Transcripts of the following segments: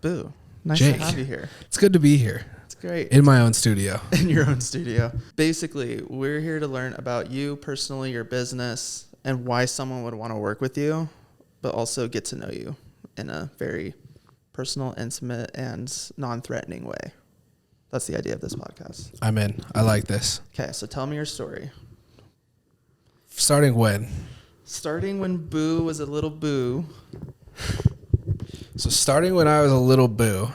Boo. Nice Jake, to have you here. it's good to be here. It's great. In my own studio. In your own studio. Basically, we're here to learn about you personally, your business, and why someone would want to work with you, but also get to know you in a very personal, intimate, and non-threatening way. That's the idea of this podcast. I'm in. I like this. Okay, so tell me your story. Starting when? Starting when Boo was a little boo. So starting when I was a little boo.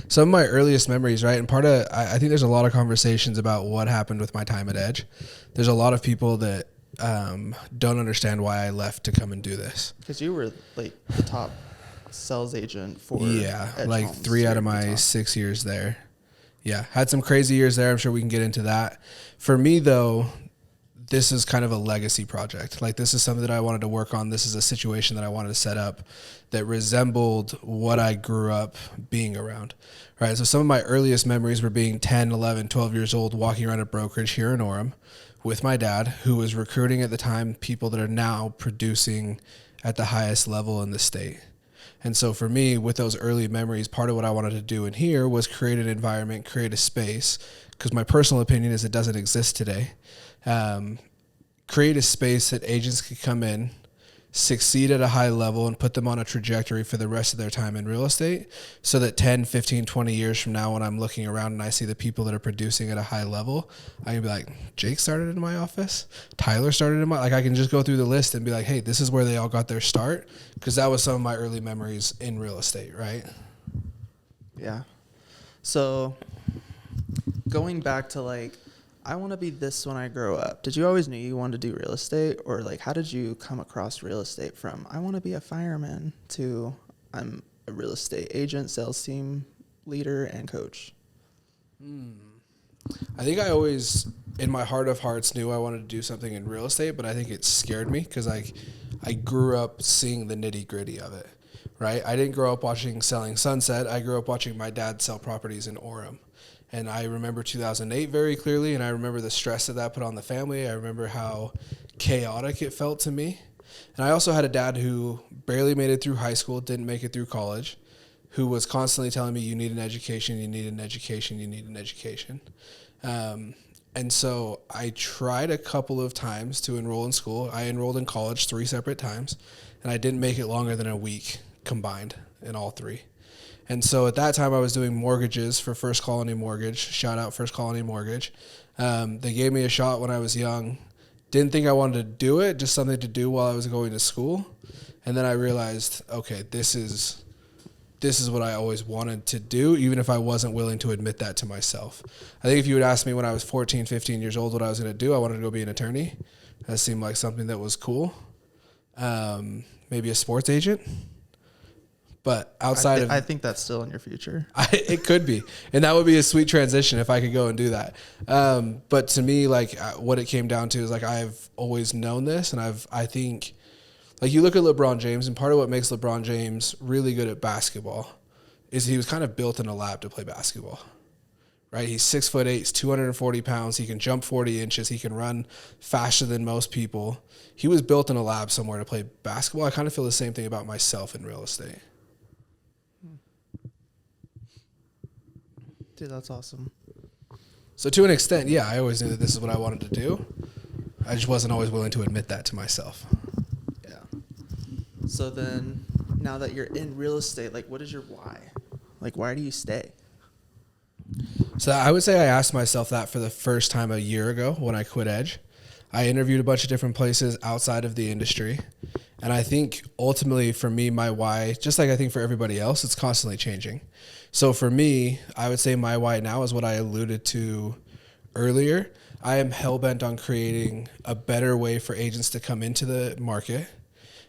Some of my earliest memories, right? And I think there's a lot of conversations about what happened with my time at Edge. There's a lot of people that don't understand why I left to come and do this. Because you were like the top sales agent for Edge like Homes 3 out of my 6 years there. Yeah, had some crazy years there. I'm sure we can get into that. For me, though, this is kind of a legacy project. Like, this is something that I wanted to work on. This is a situation that I wanted to set up that resembled what I grew up being around, right? So some of my earliest memories were being 10, 11, 12 years old, walking around a brokerage here in Orem with my dad, who was recruiting at the time people that are now producing at the highest level in the state. And so for me, with those early memories, part of what I wanted to do in here was create an environment, create a space, because my personal opinion is it doesn't exist today. Create a space that agents could come in, succeed at a high level, and put them on a trajectory for the rest of their time in real estate, so that 10, 15, 20 years from now, when I'm looking around and I see the people that are producing at a high level, I can be like, Jake started in my office, Tyler started in my, like, I can just go through the list and be like, hey, this is where they all got their start, because that was some of my early memories in real estate, right? Yeah. So going back to like, I want to be this when I grow up. Did you always knew you wanted to do real estate, or like how did you come across real estate from I want to be a fireman to I'm a real estate agent, sales team leader, and coach? I think I always, in my heart of hearts, knew I wanted to do something in real estate, but I think it scared me because I grew up seeing the nitty gritty of it, right? I didn't grow up watching Selling Sunset. I grew up watching my dad sell properties in Orem. And I remember 2008 very clearly, and I remember the stress that put on the family. I remember how chaotic it felt to me. And I also had a dad who barely made it through high school, didn't make it through college, who was constantly telling me, you need an education, you need an education, you need an education. And so I tried a couple of times to enroll in school. I enrolled in college 3 separate times, and I didn't make it longer than a week combined in all 3. And so at that time, I was doing mortgages for First Colony Mortgage. Shout out First Colony Mortgage. They gave me a shot when I was young. Didn't think I wanted to do it, just something to do while I was going to school. And then I realized, okay, this is what I always wanted to do, even if I wasn't willing to admit that to myself. I think if you would ask me when I was 14, 15 years old what I was going to do, I wanted to go be an attorney. That seemed like something that was cool. Maybe a sports agent. But outside I think that's still in your future. It could be. And that would be a sweet transition if I could go and do that. But to me, like, what it came down to is, like, I've always known this. And I think, like, you look at LeBron James, and part of what makes LeBron James really good at basketball is he was kind of built in a lab to play basketball, right? He's 6'8", he's 240 pounds. He can jump 40 inches. He can run faster than most people. He was built in a lab somewhere to play basketball. I kind of feel the same thing about myself in real estate. Dude, that's awesome. So to an extent, yeah, I always knew that this is what I wanted to do. I just wasn't always willing to admit that to myself. Yeah. So then, now that you're in real estate, like, what is your why? Like, why do you stay? So I would say I asked myself that for the first time a year ago when I quit Edge. I interviewed a bunch of different places outside of the industry. And I think ultimately for me, my why, just like I think for everybody else, it's constantly changing. So for me, I would say my why now is what I alluded to earlier. I am hell-bent on creating a better way for agents to come into the market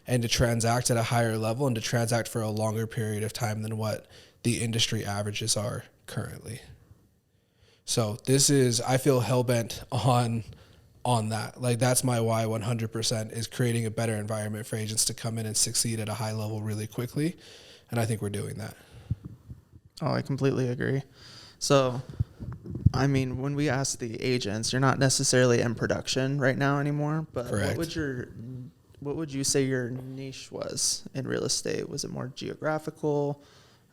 and to transact at a higher level and to transact for a longer period of time than what the industry averages are currently. So I feel hell-bent on that. Like, that's my why 100%, is creating a better environment for agents to come in and succeed at a high level really quickly. And I think we're doing that. Oh, I completely agree. So, I mean, when we ask the agents, you're not necessarily in production right now anymore, but Correct. what would you say your niche was in real estate? Was it more geographical,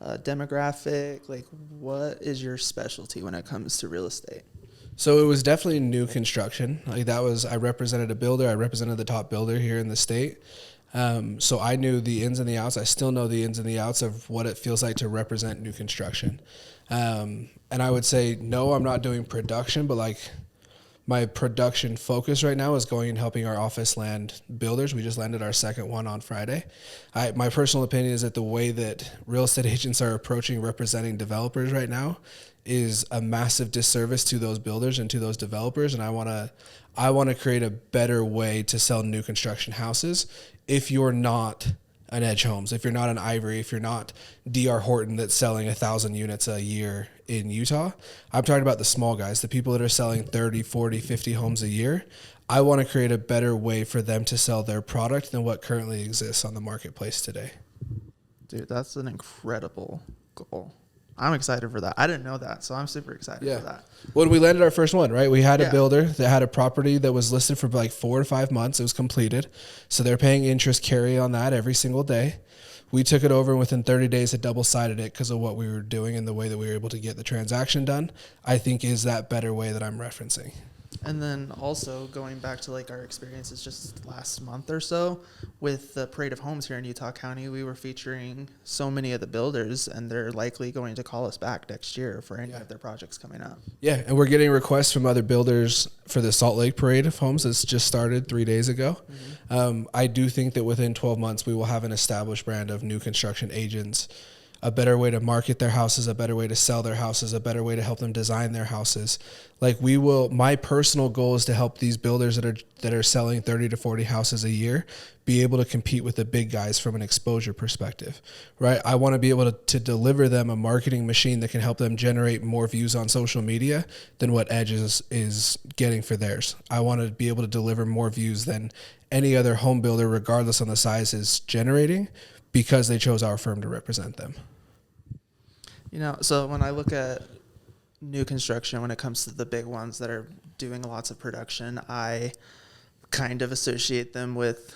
demographic? Like, what is your specialty when it comes to real estate? So it was definitely new construction. Like that was, I represented a builder. I represented the top builder here in the state. So I knew the ins and the outs. I still know the ins and the outs of what it feels like to represent new construction. And I would say, no, I'm not doing production, but like my production focus right now is going and helping our office land builders. We just landed our second one on Friday. My personal opinion is that the way that real estate agents are approaching representing developers right now is a massive disservice to those builders and to those developers. And I want to create a better way to sell new construction houses. If you're not an Edge Homes, if you're not an Ivory, if you're not DR Horton that's selling 1,000 units a year in Utah, I'm talking about the small guys, the people that are selling 30, 40, 50 homes a year. I want to create a better way for them to sell their product than what currently exists on the marketplace today. Dude, that's an incredible goal. I'm excited for that. I didn't know that, so I'm super excited for that. When we landed our first one, right, we had a builder that had a property that was listed for like 4 to 5 months. It was completed. So they're paying interest carry on that every single day. We took it over and within 30 days had double-sided it because of what we were doing and the way that we were able to get the transaction done, I think is that better way that I'm referencing. And then also going back to like our experiences just last month or so with the Parade of Homes here in Utah County, we were featuring so many of the builders, and they're likely going to call us back next year for any of their projects coming up. Yeah, and we're getting requests from other builders for the Salt Lake Parade of Homes that's just started 3 days ago. Mm-hmm. I do think that within 12 months we will have an established brand of new construction agents, a better way to market their houses, a better way to sell their houses, a better way to help them design their houses. Like we will, my personal goal is to help these builders that are selling 30 to 40 houses a year be able to compete with the big guys from an exposure perspective, right? I want to be able to deliver them a marketing machine that can help them generate more views on social media than what Edge is getting for theirs. I want to be able to deliver more views than any other home builder, regardless on the size, is generating because they chose our firm to represent them. You know, so when I look at new construction, when it comes to the big ones that are doing lots of production, I kind of associate them with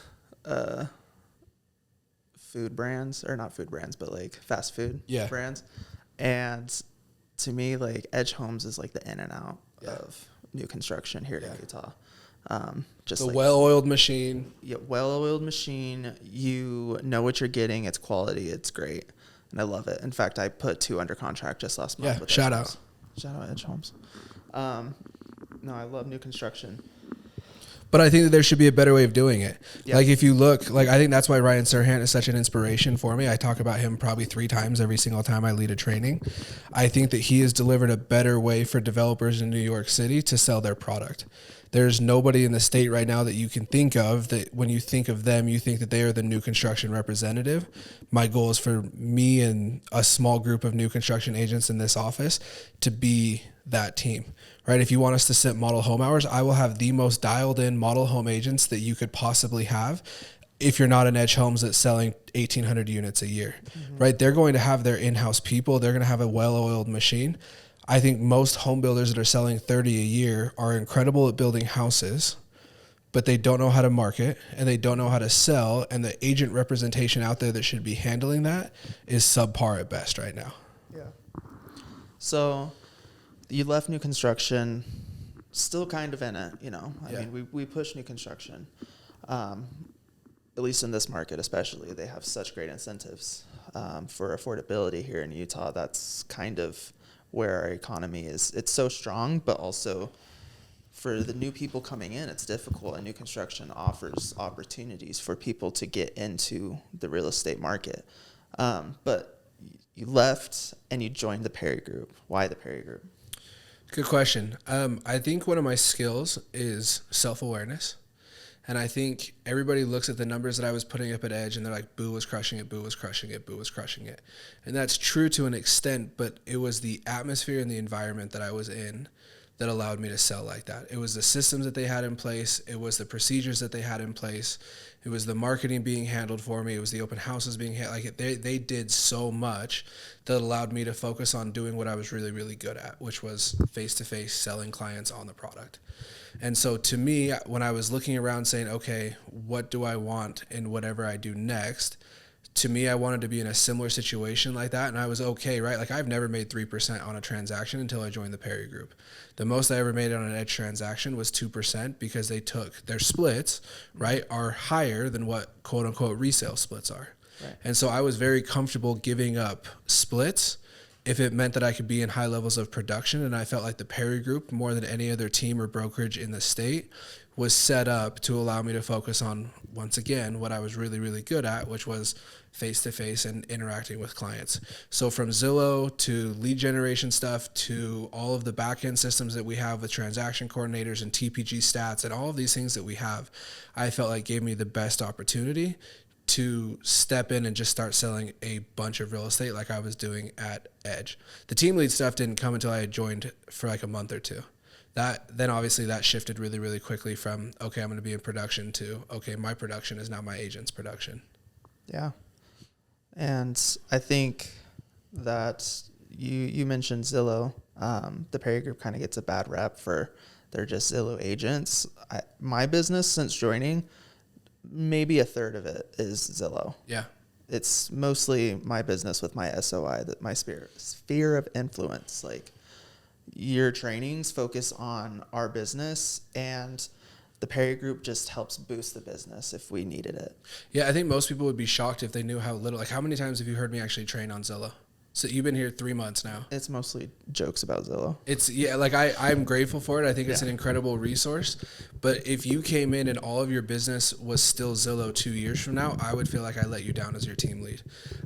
food brands, or not food brands, but like fast food brands. And to me, like Edge Homes is like the in and out of new construction here in Utah. Just the like well-oiled machine. Yeah, well-oiled machine. You know what you're getting. It's quality. It's great. And I love it. In fact, I put 2 under contract just last month. Yeah, shout out. Shout out Edge Homes. No, I love new construction. But I think that there should be a better way of doing it. Yeah. Like if you look, like I think that's why Ryan Serhant is such an inspiration for me. I talk about him probably 3 times every single time I lead a training. I think that he has delivered a better way for developers in New York City to sell their product. There's nobody in the state right now that you can think of that when you think of them, you think that they are the new construction representative. My goal is for me and a small group of new construction agents in this office to be that team, right? If you want us to set model home hours, I will have the most dialed in model home agents that you could possibly have. If you're not an Edge Homes that's selling 1,800 units a year, right? They're going to have their in-house people. They're going to have a well-oiled machine. I think most home builders that are selling 30 a year are incredible at building houses, but they don't know how to market and they don't know how to sell. And the agent representation out there that should be handling that is subpar at best right now. Yeah. So you left new construction, still kind of in it, you know. I mean, we push new construction, at least in this market especially. They have such great incentives for affordability here in Utah. That's kind of where our economy is. It's so strong, but also for the new people coming in, it's difficult. And new construction offers opportunities for people to get into the real estate market. But you left and you joined the Perry Group. Why the Perry Group? Good question. I think one of my skills is self-awareness. And I think everybody looks at the numbers that I was putting up at Edge and they're like, Boo was crushing it, Boo was crushing it, Boo was crushing it. And that's true to an extent, but it was the atmosphere and the environment that I was in that allowed me to sell like that. It was the systems that they had in place. It was the procedures that they had in place. It was the marketing being handled for me. It was the open houses being handled. Like they did so much that allowed me to focus on doing what I was really, really good at, which was face-to-face selling clients on the product. And so to me, when I was looking around saying, okay, what do I want in whatever I do next? to me, I wanted to be in a similar situation like that, and I was okay, right? Like I've never made 3% on a transaction until I joined the Perry Group. The most I ever made on an edge transaction was 2% because they took their splits, right, are higher than what quote unquote resale splits are. Right. And so I was very comfortable giving up splits if it meant that I could be in high levels of production. And I felt like the Perry Group, more than any other team or brokerage in the state, was set up to allow me to focus on, once again, what I was really, really good at, which was face-to-face and interacting with clients. So from Zillow to lead generation stuff to all of the back-end systems that we have with transaction coordinators and TPG stats and all of these things that we have, I felt like gave me the best opportunity to step in and just start selling a bunch of real estate like I was doing at Edge. The team lead stuff didn't come until I had joined for like a month or two. Then obviously that shifted really, really quickly from, okay, I'm going to be in production to, okay, my production is now my agent's production. Yeah. And I think that you mentioned Zillow. The Perry Group kind of gets a bad rep for they're just Zillow agents. My business since joining, maybe a third of it is Zillow. Yeah. It's mostly my business with my SOI, that my sphere of influence. Like your trainings focus on our business, and the Perry Group just helps boost the business if we needed it. Yeah, I think most people would be shocked if they knew how little. Like, how many times have you heard me actually train on Zillow? So you've been here 3 months now. It's mostly jokes about Zillow. It's, yeah, like I'm grateful for it. I think it's an incredible resource. But if you came in and all of your business was still Zillow 2 years from now, I would feel like I let you down as your team lead.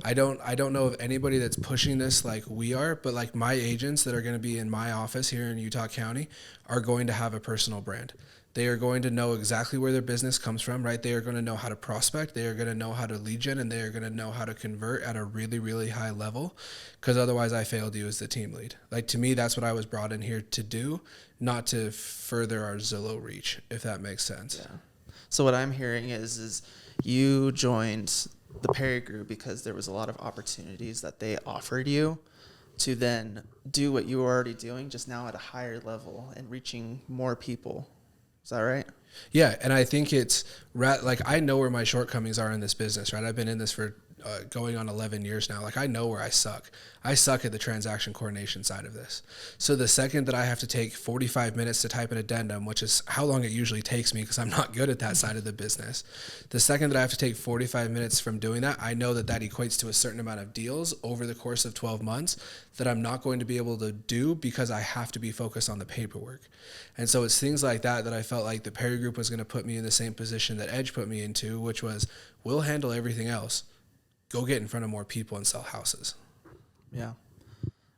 I don't know of anybody that's pushing this like we are, but like my agents that are going to be in my office here in Utah County are going to have a personal brand. They are going to know exactly where their business comes from, right? They are going to know how to prospect. They are going to know how to lead gen, and they are going to know how to convert at a really, really high level, because otherwise I failed you as the team lead. Like, to me, that's what I was brought in here to do, not to further our Zillow reach, if that makes sense. Yeah. So what I'm hearing is you joined the Perry Group because there was a lot of opportunities that they offered you to then do what you were already doing, just now at a higher level and reaching more people. Is that right? Yeah, and I think it's like I know where my shortcomings are in this business, right? I've been in this for going on 11 years now. Like I know where I suck. I suck at the transaction coordination side of this. So the second that I have to take 45 minutes to type an addendum, which is how long it usually takes me because I'm not good at that side of the business. The second that I have to take 45 minutes from doing that, I know that that equates to a certain amount of deals over the course of 12 months that I'm not going to be able to do because I have to be focused on the paperwork. And so it's things like that that I felt like the Perry Group was going to put me in the same position that Edge put me into, which was, we'll handle everything else. Go get in front of more people and sell houses. Yeah.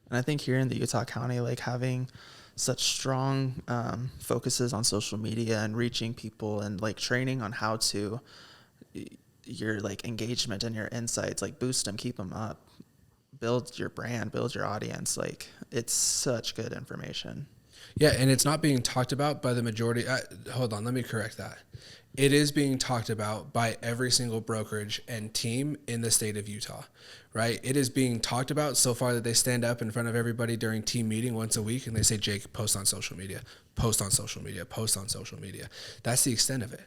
And I think here in the Utah County, like having such strong focuses on social media and reaching people and like training on how to your like engagement and your insights, like boost them, keep them up, build your brand, build your audience. Like it's such good information. Yeah, and it's not being talked about by the majority. Hold on, let me correct that. It is being talked about by every single brokerage and team in the state of Utah, right? It is being talked about so far that they stand up in front of everybody during team meeting once a week and they say, Jake, post on social media, post on social media, post on social media. That's the extent of it.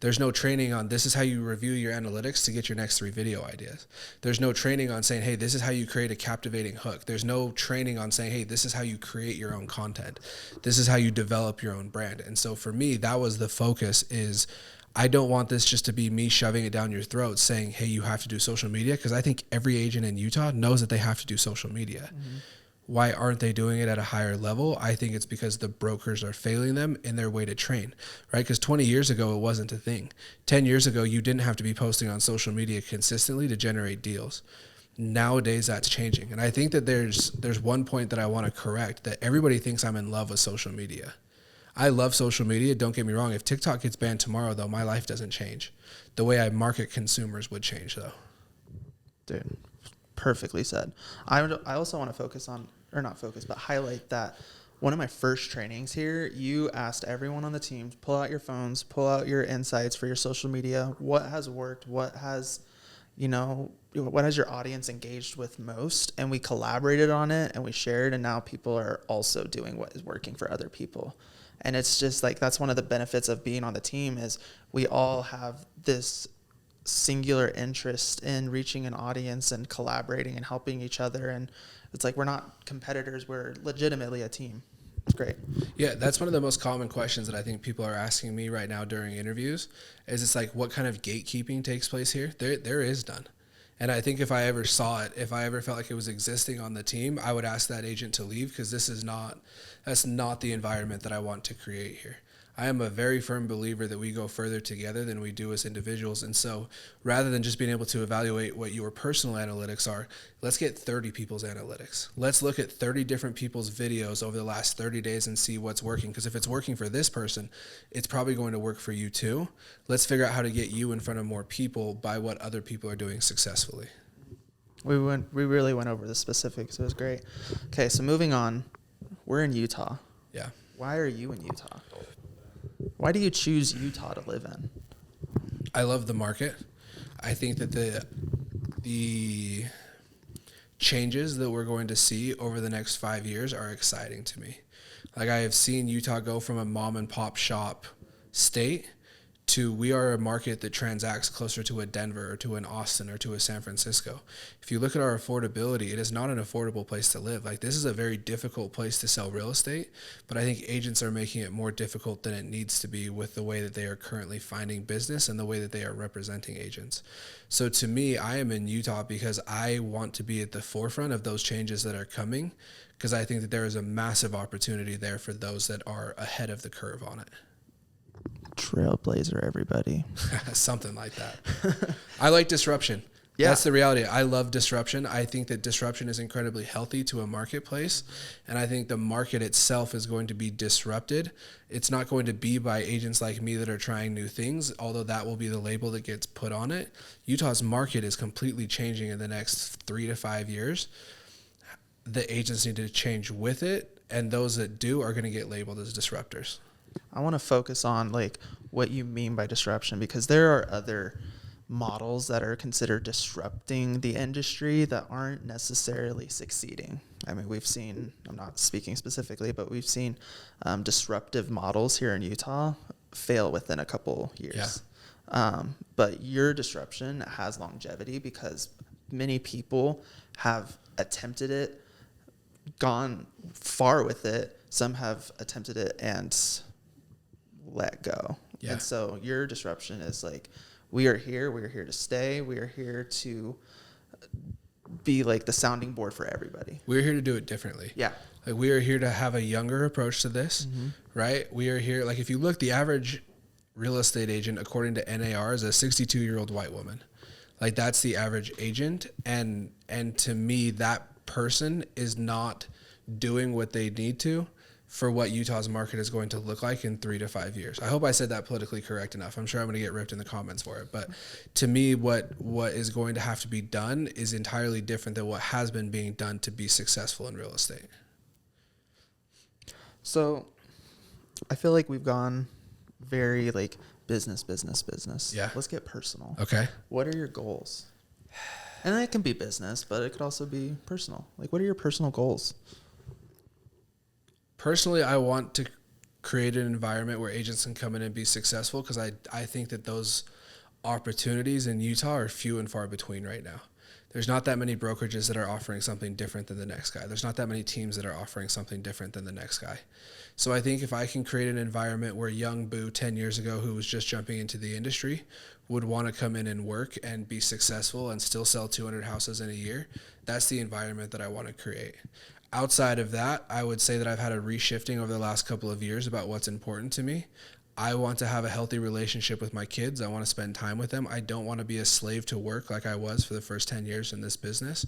There's no training on this is how you review your analytics to get your next 3 video ideas. There's no training on saying, hey, this is how you create a captivating hook. There's no training on saying, hey, this is how you create your own content. This is how you develop your own brand. And so for me, that was the focus is I don't want this just to be me shoving it down your throat saying, hey, you have to do social media. Because I think every agent in Utah knows that they have to do social media. Mm-hmm. Why aren't they doing it at a higher level? I think it's because the brokers are failing them in their way to train, right? Because 20 years ago, it wasn't a thing. 10 years ago, you didn't have to be posting on social media consistently to generate deals. Nowadays, that's changing. And I think that there's one point that I want to correct, that everybody thinks I'm in love with social media. I love social media. Don't get me wrong. If TikTok gets banned tomorrow, though, my life doesn't change. The way I market consumers would change, though. Dude, perfectly said. I also want to focus on, or not focus, but highlight that one of my first trainings here, you asked everyone on the team to pull out your phones, pull out your insights for your social media. What has worked? What has your audience engaged with most? And we collaborated on it and we shared, and now people are also doing what is working for other people. And it's just like, that's one of the benefits of being on the team is we all have this singular interest in reaching an audience and collaborating and helping each other. And it's like, we're not competitors. We're legitimately a team. It's great. Yeah, that's one of the most common questions that I think people are asking me right now during interviews is it's like, what kind of gatekeeping takes place here? There is none. And I think if I ever saw it, if I ever felt like it was existing on the team, I would ask that agent to leave because that's not the environment that I want to create here. I am a very firm believer that we go further together than we do as individuals. And so rather than just being able to evaluate what your personal analytics are, let's get 30 people's analytics. Let's look at 30 different people's videos over the last 30 days and see what's working. Because if it's working for this person, it's probably going to work for you too. Let's figure out how to get you in front of more people by what other people are doing successfully. We really went over the specifics. It was great. Okay, so moving on. We're in Utah. Yeah. Why are you in Utah? Why do you choose Utah to live in? I love the market. I think that the changes that we're going to see over the next 5 years are exciting to me. Like, I have seen Utah go from a mom and pop shop state to we are a market that transacts closer to a Denver or to an Austin or to a San Francisco. If you look at our affordability, it is not an affordable place to live. Like, this is a very difficult place to sell real estate, but I think agents are making it more difficult than it needs to be with the way that they are currently finding business and the way that they are representing agents. So to me, I am in Utah because I want to be at the forefront of those changes that are coming, because I think that there is a massive opportunity there for those that are ahead of the curve on it. Trailblazer, everybody. Something like that. I like disruption. Yeah. That's the reality. I love disruption. I think that disruption is incredibly healthy to a marketplace. And I think the market itself is going to be disrupted. It's not going to be by agents like me that are trying new things, although that will be the label that gets put on it. Utah's market is completely changing in the next 3 to 5 years. The agents need to change with it. And those that do are going to get labeled as disruptors. I want to focus on like what you mean by disruption, because there are other models that are considered disrupting the industry that aren't necessarily succeeding. I mean, we've seen, I'm not speaking specifically, but we've seen disruptive models here in Utah fail within a couple years. Yeah. But your disruption has longevity because many people have attempted it, gone far with it. Some have attempted it and let go. Yeah. And so your disruption is like, we are here to stay. We are here to be like the sounding board for everybody. We're here to do it differently. Yeah. Like, we are here to have a younger approach to this, right? We are here, like, if you look, the average real estate agent, according to NAR, is a 62-year-old white woman. Like, that's the average agent. And to me, that person is not doing what they need to for what Utah's market is going to look like in 3 to 5 years. I hope I said that politically correct enough. I'm sure I'm going to get ripped in the comments for it. But to me, what is going to have to be done is entirely different than what has been being done to be successful in real estate. So I feel like we've gone very like business. Yeah. Let's get personal. Okay. What are your goals? And it can be business, but it could also be personal. Like, what are your personal goals? Personally, I want to create an environment where agents can come in and be successful, because I think that those opportunities in Utah are few and far between right now. There's not that many brokerages that are offering something different than the next guy. There's not that many teams that are offering something different than the next guy. So I think if I can create an environment where young Boo 10 years ago, who was just jumping into the industry, would want to come in and work and be successful and still sell 200 houses in a year, that's the environment that I want to create. Outside of that, I would say that I've had a reshifting over the last couple of years about what's important to me. I want to have a healthy relationship with my kids. I want to spend time with them. I don't want to be a slave to work like I was for the first 10 years in this business.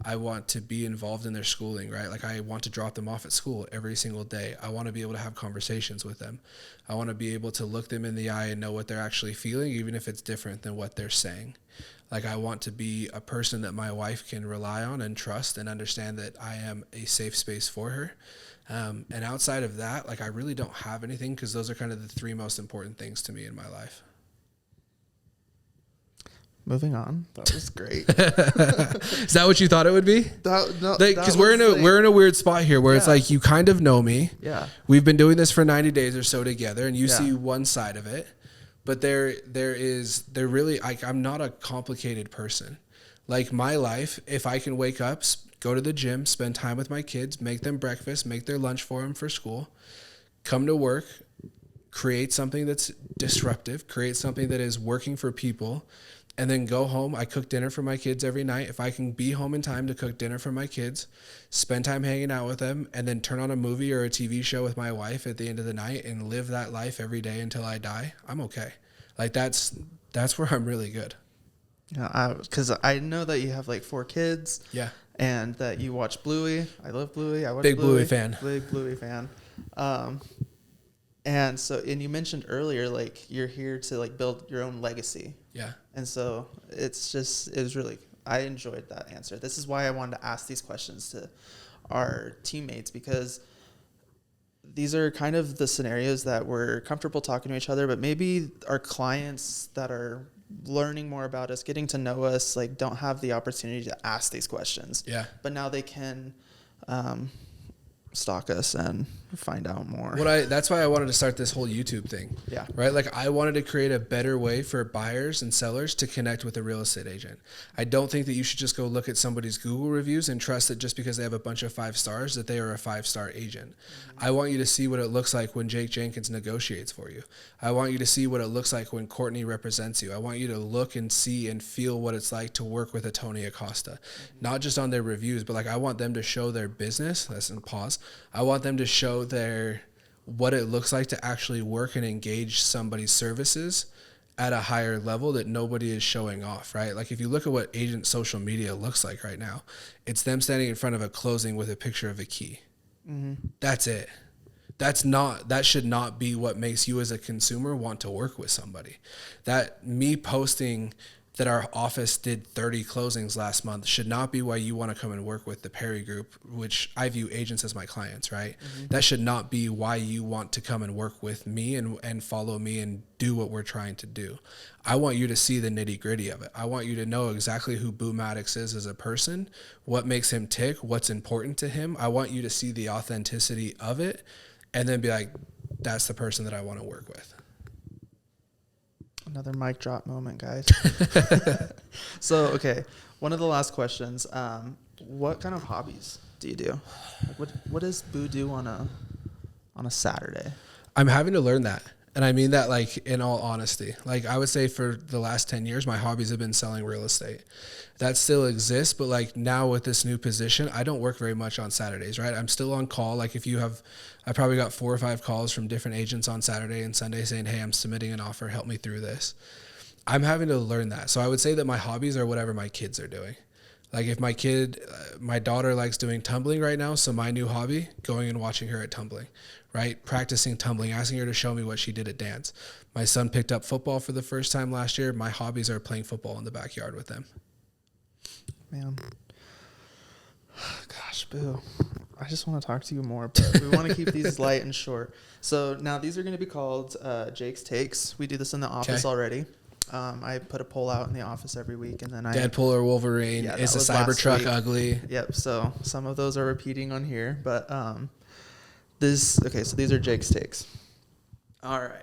I want to be involved in their schooling, right? Like, I want to drop them off at school every single day. I want to be able to have conversations with them. I want to be able to look them in the eye and know what they're actually feeling, even if it's different than what they're saying. Like, I want to be a person that my wife can rely on and trust and understand that I am a safe space for her. And outside of that, like, I really don't have anything, because those are kind of the 3 most important things to me in my life. Moving on. That was great. Is that what you thought it would be? Because we're in a weird spot here where it's like, you kind of know me. Yeah. We've been doing this for 90 days or so together, and you see one side of it. but there really, I'm not a complicated person. Like my life, if I can wake up, go to the gym, spend time with my kids, make them breakfast, make their lunch for them for school, come to work, create something that's disruptive, create something that is working for people, and then go home. I cook dinner for my kids every night. If I can be home in time to cook dinner for my kids, spend time hanging out with them, and then turn on a movie or a TV show with my wife at the end of the night and live that life every day until I die, I'm okay. Like that's where I'm really good. Yeah, because I know that you have like 4 kids. Yeah. And that you watch Bluey. I love Bluey. I watch Big Bluey fan. Big Bluey fan. And you mentioned earlier, like you're here to like build your own legacy. Yeah. And so I enjoyed that answer. This is why I wanted to ask these questions to our teammates, because these are kind of the scenarios that we're comfortable talking to each other, but maybe our clients that are learning more about us, getting to know us, like don't have the opportunity to ask these questions. Yeah. But now they can stalk us and find out more. That's why I wanted to start this whole YouTube thing. Yeah. Right? Like I wanted to create a better way for buyers and sellers to connect with a real estate agent. I don't think that you should just go look at somebody's Google reviews and trust that just because they have a bunch of 5 stars that they are a 5-star agent. Mm-hmm. I want you to see what it looks like when Jake Jenkins negotiates for you. I want you to see what it looks like when Courtney represents you. I want you to look and see and feel what it's like to work with a Tony Acosta. Mm-hmm. Not just on their reviews, but like I want them to show their business. That's in pause. I want them to show what it looks like to actually work and engage somebody's services at a higher level that nobody is showing off, right? Like if you look at what agent social media looks like right now, it's them standing in front of a closing with a picture of a key. Mm-hmm. That's it. That should not be what makes you as a consumer want to work with somebody. That me posting that our office did 30 closings last month should not be why you want to come and work with the Perry Group, which I view agents as my clients, right? Mm-hmm. That should not be why you want to come and work with me and follow me and do what we're trying to do. I want you to see the nitty gritty of it. I want you to know exactly who Boo Maddox is as a person, what makes him tick, what's important to him. I want you to see the authenticity of it and then be like, that's the person that I want to work with. Another mic drop moment, guys. So, okay, one of the last questions. What kind of hobbies do you do? Like what does Boo do on a Saturday? I'm having to learn that. And I mean that like in all honesty. Like I would say for the last 10 years, my hobbies have been selling real estate. That still exists, but like now with this new position, I don't work very much on Saturdays, right? I'm still on call. Like I probably got 4 or 5 calls from different agents on Saturday and Sunday saying, hey, I'm submitting an offer, help me through this. I'm having to learn that. So I would say that my hobbies are whatever my kids are doing. Like if my daughter likes doing tumbling right now, so my new hobby, going and watching her at tumbling, right? Practicing tumbling, asking her to show me what she did at dance. My son picked up football for the first time last year. My hobbies are playing football in the backyard with them. Man. Gosh, Boo. I just want to talk to you more, but we want to keep these light and short. So now these are going to be called Jake's Takes. We do this in the office already. I put a poll out in the office every week, and then Deadpool or Wolverine. Is the Cybertruck ugly? Yep. So some of those are repeating on here, but so these are Jake's Takes. All right.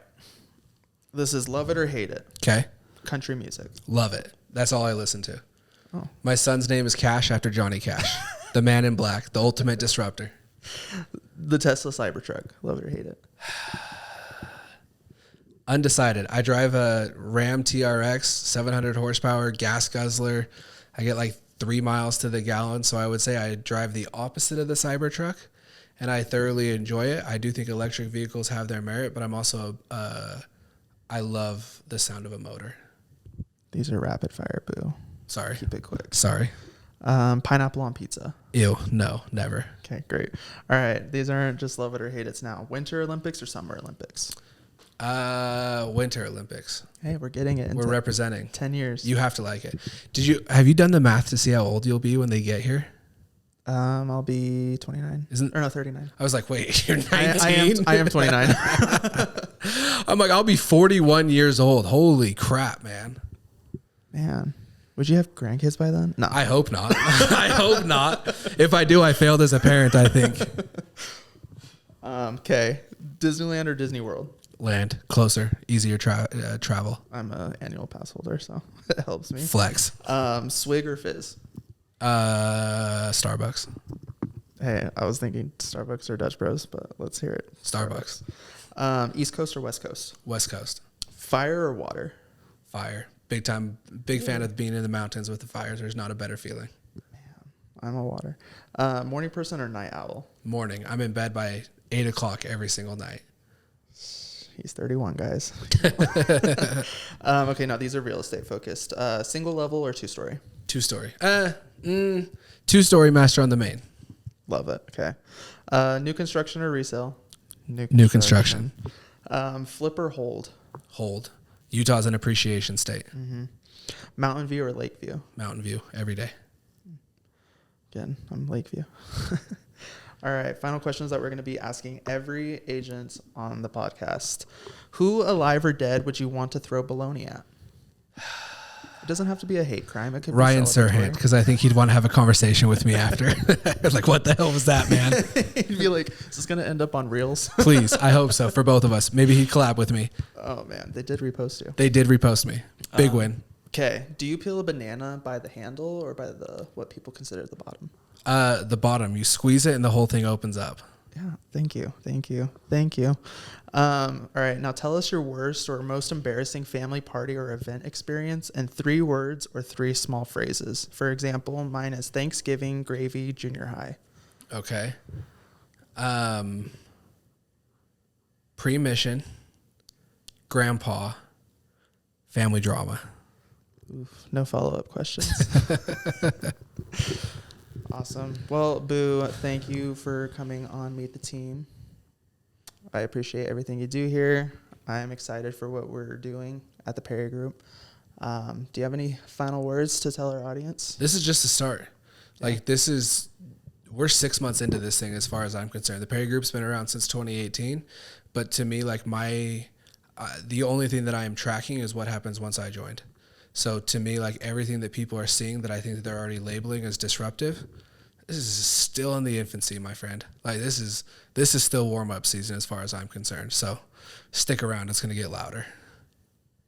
This is love it or hate it. Okay. Country music. Love it. That's all I listen to. Oh. My son's name is Cash after Johnny Cash, the man in black, the ultimate disruptor. The Tesla Cybertruck. Love it or hate it. Undecided. I drive a Ram TRX, 700 horsepower, gas guzzler. I get like 3 miles to the gallon, so I would say I drive the opposite of the Cybertruck, and I thoroughly enjoy it. I do think electric vehicles have their merit, but I'm also, I love the sound of a motor. These are rapid fire, Boo. Sorry. Keep it quick. Sorry. Pineapple on pizza. Ew. No, never. Okay, great. All right. These aren't just love it or hate it's now. Winter Olympics or Summer Olympics? Winter Olympics. Hey, we're getting it. We're representing. 10 years. You have to like it. Have you done the math to see how old you'll be when they get here? I'll be 29. 39. I was like, wait, you're 19? I am 29. I'm like, I'll be 41 years old. Holy crap, man. Man. Would you have grandkids by then? No. I hope not. I hope not. If I do, I failed as a parent, I think. Okay. Disneyland or Disney World? land, closer, easier travel. I'm a annual pass holder, so it helps me. Flex. Swig or fizz? Starbucks. Hey, I was thinking Starbucks or Dutch Bros, but let's hear it. Starbucks. East Coast or West Coast? West Coast. Fire or water? Fire. Big time. Big fan of being in the mountains with the fires. There's not a better feeling. I'm a water. Morning person or night owl? Morning. I'm in bed by 8 o'clock every single night. He's 31, guys. Okay, now these are real estate focused. Single level or 2-story? 2-story. 2-story master on the main. Love it. Okay. New construction or resale? New construction. Flip or hold? Hold. Utah's an appreciation state. Mm-hmm. Mountain view or lake view? Mountain view every day. Again, I'm Lakeview. All right, final questions that we're going to be asking every agent on the podcast. Who, alive or dead, would you want to throw baloney at? It doesn't have to be a hate crime. It could Ryan be Serhant, because I think he'd want to have a conversation with me after. Like, what the hell was that, man? He'd be like, is this going to end up on Reels? Please, I hope so, for both of us. Maybe he'd collab with me. Oh, man, they did repost you. They did repost me. Big win. Okay, do you peel a banana by the handle or by the what people consider the bottom? The bottom. You squeeze it and the whole thing opens up. Yeah, thank you. All right, now tell us your worst or most embarrassing family party or event experience in 3 words or 3 small phrases. For example, mine is Thanksgiving, gravy, junior high. Okay. Pre-mission, grandpa, family drama. Oof, no follow-up questions. Awesome. Well, Boo, thank you for coming on Meet the Team. I appreciate everything you do here. I'm excited for what we're doing at the Perry Group. Do you have any final words to tell our audience? This is just a start. Like, we're 6 months into this thing as far as I'm concerned. The Perry Group's been around since 2018. But to me, like, the only thing that I am tracking is what happens once I joined. So to me, like, everything that people are seeing that I think that they're already labeling as disruptive, this is still in the infancy, my friend. Like, this is still warm-up season as far as I'm concerned. So stick around. It's going to get louder.